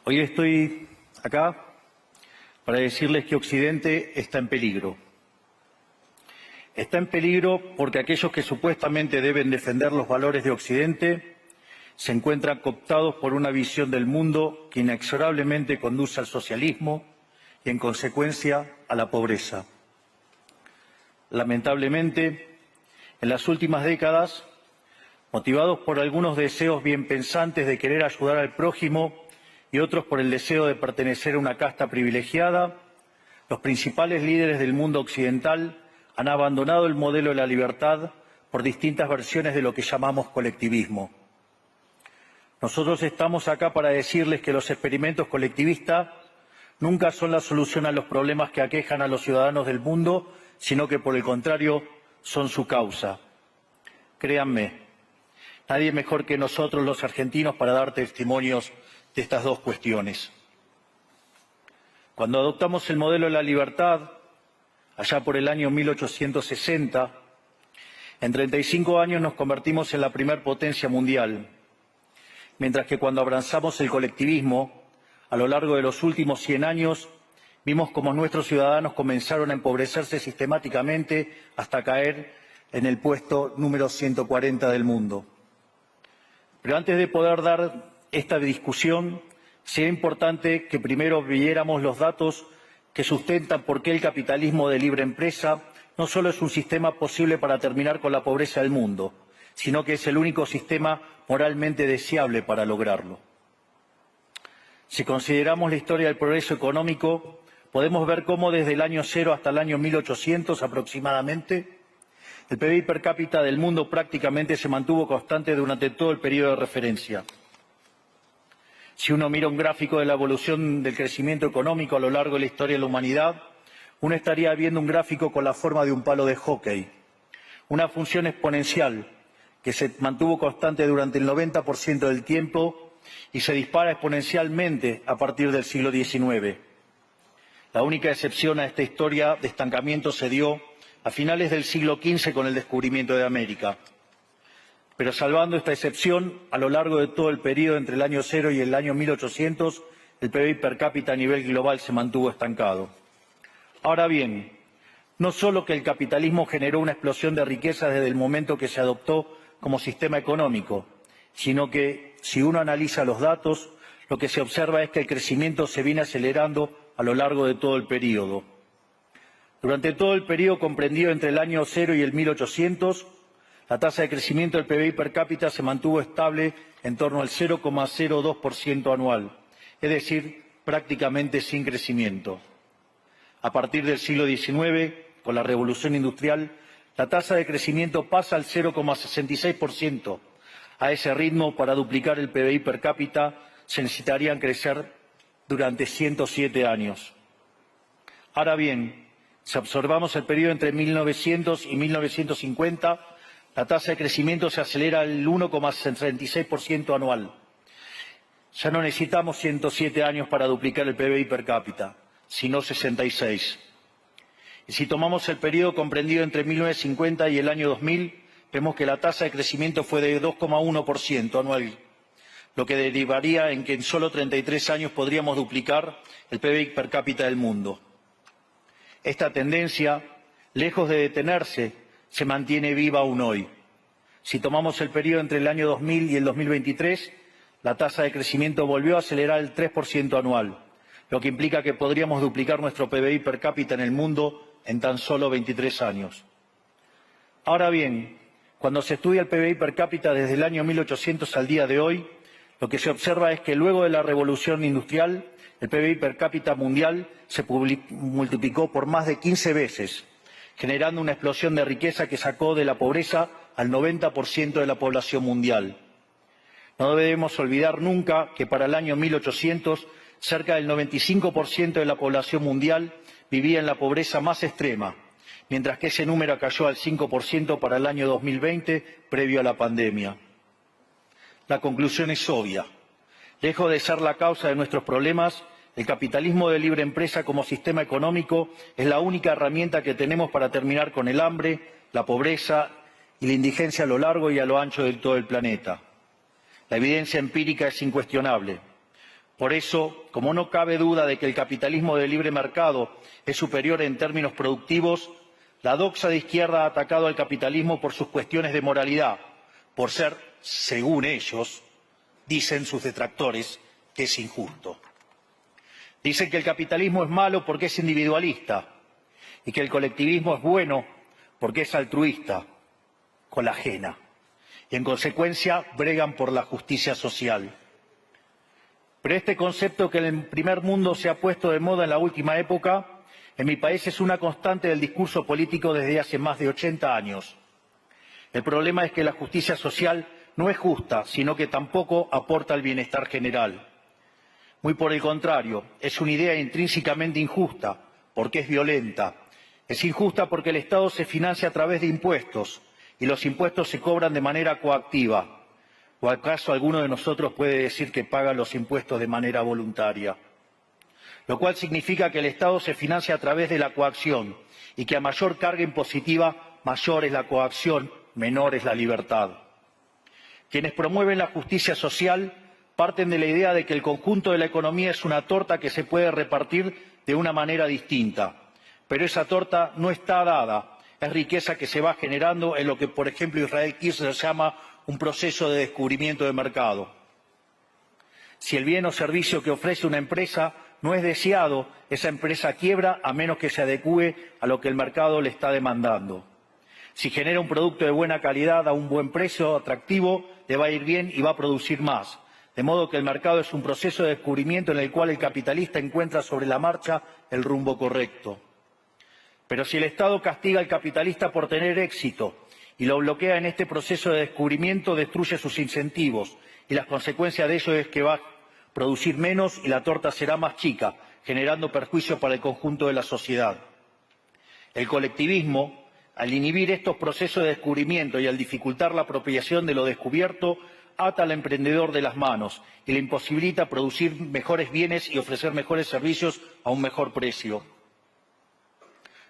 Hoy estoy acá para decirles que Occidente está en peligro. Está en peligro porque aquellos que supuestamente deben defender los valores de Occidente se encuentran cooptados por una visión del mundo que inexorablemente conduce al socialismo y, en consecuencia, a la pobreza. Lamentablemente, en las últimas décadas, motivados por algunos deseos bien pensantes de querer ayudar al prójimo y otros por el deseo de pertenecer a una casta privilegiada, los principales líderes del mundo occidental han abandonado el modelo de la libertad por distintas versiones de lo que llamamos colectivismo. Nosotros estamos acá para decirles que los experimentos colectivistas nunca son la solución a los problemas que aquejan a los ciudadanos del mundo, sino que, por el contrario, son su causa. Créanme, nadie mejor que nosotros los argentinos para dar testimonios de estas dos cuestiones. Cuando adoptamos el modelo de la libertad, allá por el año 1860, en 35 años nos convertimos en la primer potencia mundial, mientras que cuando abrazamos el colectivismo, a lo largo de los últimos 100 años, vimos cómo nuestros ciudadanos comenzaron a empobrecerse sistemáticamente hasta caer en el puesto número 140 del mundo. Pero antes de poder dar esta discusión, sería importante que primero viéramos los datos que sustentan por qué el capitalismo de libre empresa no solo es un sistema posible para terminar con la pobreza del mundo, sino que es el único sistema moralmente deseable para lograrlo. Si consideramos la historia del progreso económico, podemos ver cómo desde el año 0 hasta el año 1800 aproximadamente, el PBI per cápita del mundo prácticamente se mantuvo constante durante todo el periodo de referencia. Si uno mira un gráfico de la evolución del crecimiento económico a lo largo de la historia de la humanidad, uno estaría viendo un gráfico con la forma de un palo de hockey, una función exponencial que se mantuvo constante durante el 90% del tiempo y se dispara exponencialmente a partir del siglo XIX. La única excepción a esta historia de estancamiento se dio a finales del siglo XV con el descubrimiento de América. Pero salvando esta excepción, a lo largo de todo el periodo entre el año 0 y el año 1800, el PBI per cápita a nivel global se mantuvo estancado. Ahora bien, no solo que el capitalismo generó una explosión de riqueza desde el momento que se adoptó como sistema económico, sino que, si uno analiza los datos, lo que se observa es que el crecimiento se viene acelerando a lo largo de todo el periodo. Durante todo el periodo comprendido entre el año 0 y el 1800, la tasa de crecimiento del PBI per cápita se mantuvo estable en torno al 0,02% anual, es decir, prácticamente sin crecimiento. A partir del siglo XIX, con la revolución industrial, la tasa de crecimiento pasa al 0,66%. A ese ritmo, para duplicar el PBI per cápita, se necesitarían crecer durante 107 años. Ahora bien, si observamos el periodo entre 1900 y 1950, la tasa de crecimiento se acelera al 1,66% anual. Ya no necesitamos 107 años para duplicar el PBI per cápita, sino 66. Y si tomamos el periodo comprendido entre 1950 y el año 2000, vemos que la tasa de crecimiento fue de 2,1% anual, lo que derivaría en que en solo 33 años podríamos duplicar el PBI per cápita del mundo. Esta tendencia, lejos de detenerse, se mantiene viva aún hoy. Si tomamos el periodo entre el año 2000 y el 2023, la tasa de crecimiento volvió a acelerar el 3% anual, lo que implica que podríamos duplicar nuestro PBI per cápita en el mundo en tan solo 23 años. Ahora bien, cuando se estudia el PBI per cápita desde el año 1800 al día de hoy, lo que se observa es que luego de la revolución industrial, el PBI per cápita mundial se multiplicó por más de 15 veces, generando una explosión de riqueza que sacó de la pobreza al 90% de la población mundial. No debemos olvidar nunca que para el año 1800 cerca del 95% de la población mundial vivía en la pobreza más extrema, mientras que ese número cayó al 5% para el año 2020, previo a la pandemia. La conclusión es obvia. Lejos de ser la causa de nuestros problemas, el capitalismo de libre empresa como sistema económico es la única herramienta que tenemos para terminar con el hambre, la pobreza y la indigencia a lo largo y a lo ancho de todo el planeta. La evidencia empírica es incuestionable. Por eso, como no cabe duda de que el capitalismo de libre mercado es superior en términos productivos, la doxa de izquierda ha atacado al capitalismo por sus cuestiones de moralidad, por ser, según ellos, dicen sus detractores, que es injusto. Dicen que el capitalismo es malo porque es individualista y que el colectivismo es bueno porque es altruista, con la ajena, y en consecuencia bregan por la justicia social. Pero este concepto que en el primer mundo se ha puesto de moda en la última época, en mi país es una constante del discurso político desde hace más de 80 años. El problema es que la justicia social no es justa, sino que tampoco aporta al bienestar general. Muy por el contrario, es una idea intrínsecamente injusta, porque es violenta. Es injusta porque el Estado se financia a través de impuestos, y los impuestos se cobran de manera coactiva. ¿O acaso alguno de nosotros puede decir que paga los impuestos de manera voluntaria? Lo cual significa que el Estado se financia a través de la coacción, y que a mayor carga impositiva, mayor es la coacción, menor es la libertad. Quienes promueven la justicia social parten de la idea de que el conjunto de la economía es una torta que se puede repartir de una manera distinta. Pero esa torta no está dada, es riqueza que se va generando en lo que, por ejemplo, Israel Kirzler llama un proceso de descubrimiento de mercado. Si el bien o servicio que ofrece una empresa no es deseado, esa empresa quiebra a menos que se adecúe a lo que el mercado le está demandando. Si genera un producto de buena calidad a un buen precio atractivo, le va a ir bien y va a producir más. De modo que el mercado es un proceso de descubrimiento en el cual el capitalista encuentra sobre la marcha el rumbo correcto. Pero si el Estado castiga al capitalista por tener éxito y lo bloquea en este proceso de descubrimiento, destruye sus incentivos y las consecuencias de ello es que va a producir menos y la torta será más chica, generando perjuicio para el conjunto de la sociedad. El colectivismo, al inhibir estos procesos de descubrimiento y al dificultar la apropiación de lo descubierto, ata al emprendedor de las manos y le imposibilita producir mejores bienes y ofrecer mejores servicios a un mejor precio.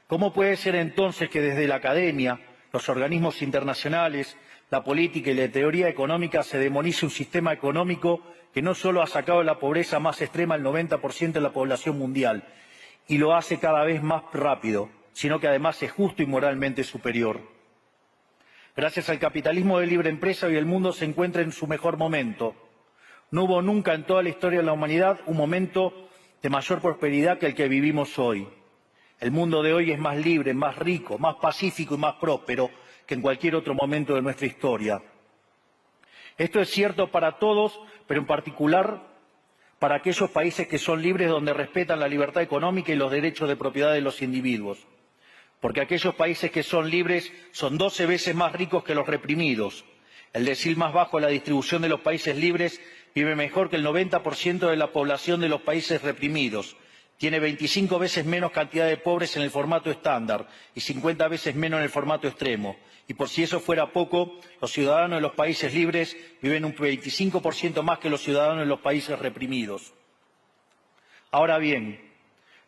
¿Cómo puede ser entonces que desde la academia, los organismos internacionales, la política y la teoría económica se demonice un sistema económico que no solo ha sacado de la pobreza más extrema al 90% de la población mundial y lo hace cada vez más rápido, sino que además es justo y moralmente superior? Gracias al capitalismo de libre empresa, hoy el mundo se encuentra en su mejor momento. No hubo nunca en toda la historia de la humanidad un momento de mayor prosperidad que el que vivimos hoy. El mundo de hoy es más libre, más rico, más pacífico y más próspero que en cualquier otro momento de nuestra historia. Esto es cierto para todos, pero en particular para aquellos países que son libres, donde respetan la libertad económica y los derechos de propiedad de los individuos. Porque aquellos países que son libres son 12 veces más ricos que los reprimidos. El decil más bajo de la distribución de los países libres vive mejor que el 90% de la población de los países reprimidos. Tiene 25 veces menos cantidad de pobres en el formato estándar y 50 veces menos en el formato extremo. Y por si eso fuera poco, los ciudadanos de los países libres viven un 25% más que los ciudadanos de los países reprimidos. Ahora bien,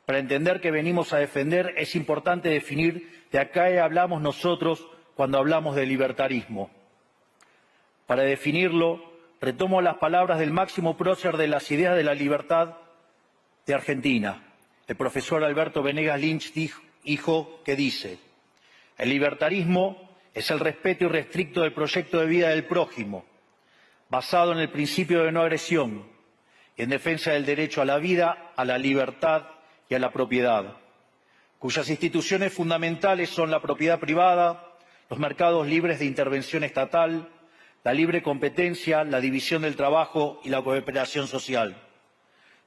para entender qué venimos a defender es importante definir de a qué hablamos nosotros cuando hablamos de libertarismo. Para definirlo, retomo las palabras del máximo prócer de las ideas de la libertad de Argentina, el profesor Alberto Venegas Lynch, hijo, que dice: el libertarismo es el respeto irrestricto del proyecto de vida del prójimo, basado en el principio de no agresión y en defensa del derecho a la vida, a la libertad y a la propiedad, cuyas instituciones fundamentales son la propiedad privada, los mercados libres de intervención estatal, la libre competencia, la división del trabajo y la cooperación social,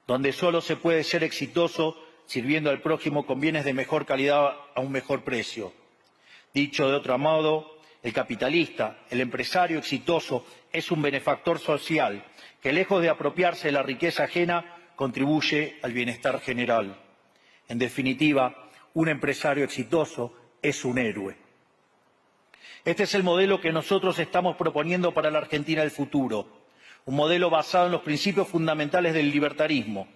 donde solo se puede ser exitoso sirviendo al prójimo con bienes de mejor calidad a un mejor precio. Dicho de otro modo, el capitalista, el empresario exitoso, es un benefactor social que, lejos de apropiarse de la riqueza ajena, contribuye al bienestar general. En definitiva, un empresario exitoso es un héroe. Este es el modelo que nosotros estamos proponiendo para la Argentina del futuro, un modelo basado en los principios fundamentales del libertarismo,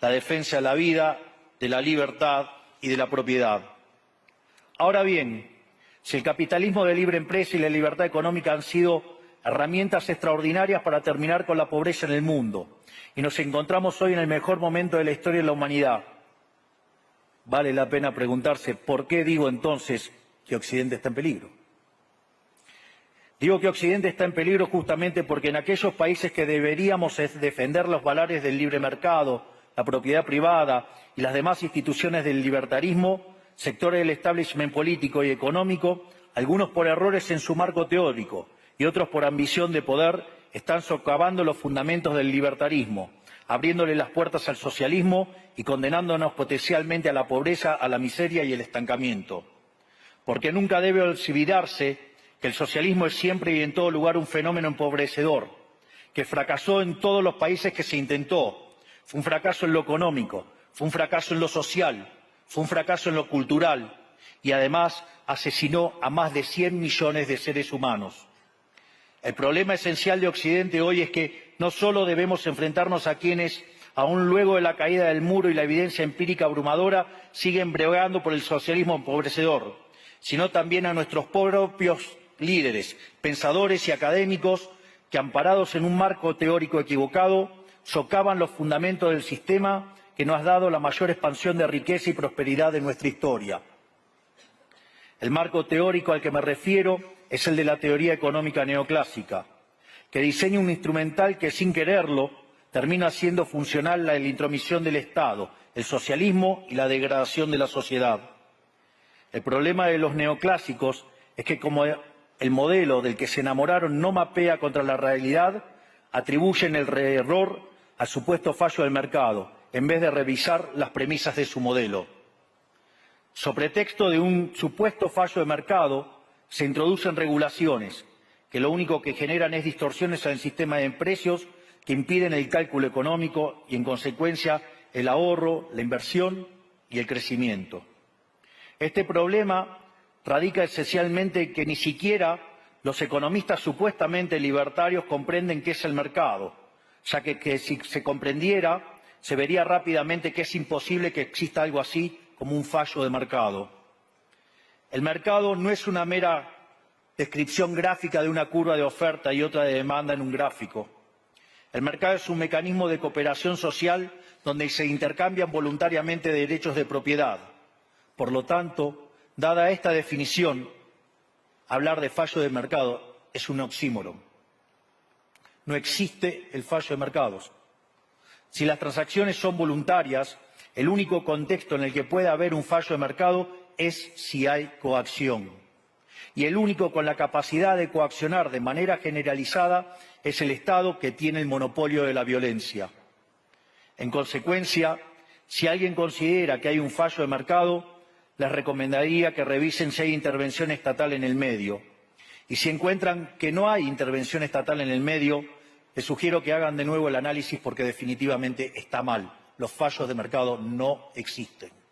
la defensa de la vida, de la libertad y de la propiedad. Ahora bien, si el capitalismo de libre empresa y la libertad económica han sido herramientas extraordinarias para terminar con la pobreza en el mundo. Y nos encontramos hoy en el mejor momento de la historia de la humanidad. Vale la pena preguntarse, ¿por qué digo entonces que Occidente está en peligro? Digo que Occidente está en peligro justamente porque en aquellos países que deberíamos defender los valores del libre mercado, la propiedad privada y las demás instituciones del libertarismo, sectores del establishment político y económico, algunos por errores en su marco teórico y otros por ambición de poder, están socavando los fundamentos del libertarismo, abriéndole las puertas al socialismo y condenándonos potencialmente a la pobreza, a la miseria y el estancamiento. Porque nunca debe olvidarse que el socialismo es siempre y en todo lugar un fenómeno empobrecedor, que fracasó en todos los países que se intentó. Fue un fracaso en lo económico, fue un fracaso en lo social, fue un fracaso en lo cultural y además asesinó a más de 100 millones de seres humanos. El problema esencial de Occidente hoy es que no solo debemos enfrentarnos a quienes, aún luego de la caída del muro y la evidencia empírica abrumadora, siguen bregando por el socialismo empobrecedor, sino también a nuestros propios líderes, pensadores y académicos que, amparados en un marco teórico equivocado, socavan los fundamentos del sistema que nos ha dado la mayor expansión de riqueza y prosperidad de nuestra historia. El marco teórico al que me refiero es el de la teoría económica neoclásica, que diseña un instrumental que, sin quererlo, termina haciendo funcional la intromisión del Estado, el socialismo y la degradación de la sociedad. El problema de los neoclásicos es que, como el modelo del que se enamoraron no mapea contra la realidad, atribuyen el error al supuesto fallo del mercado, en vez de revisar las premisas de su modelo. Sobre pretexto de un supuesto fallo de mercado, se introducen regulaciones que lo único que generan es distorsiones en el sistema de precios que impiden el cálculo económico y, en consecuencia, el ahorro, la inversión y el crecimiento. Este problema radica esencialmente en que ni siquiera los economistas supuestamente libertarios comprenden qué es el mercado, ya que si se comprendiera, se vería rápidamente que es imposible que exista algo así como un fallo de mercado. El mercado no es una mera descripción gráfica de una curva de oferta y otra de demanda en un gráfico. El mercado es un mecanismo de cooperación social donde se intercambian voluntariamente derechos de propiedad. Por lo tanto, dada esta definición, hablar de fallo de mercado es un oxímoron. No existe el fallo de mercados. Si las transacciones son voluntarias, el único contexto en el que puede haber un fallo de mercado es si hay coacción. Y el único con la capacidad de coaccionar de manera generalizada es el Estado, que tiene el monopolio de la violencia. En consecuencia, si alguien considera que hay un fallo de mercado, les recomendaría que revisen si hay intervención estatal en el medio. Y si encuentran que no hay intervención estatal en el medio, les sugiero que hagan de nuevo el análisis porque definitivamente está mal. Los fallos de mercado no existen.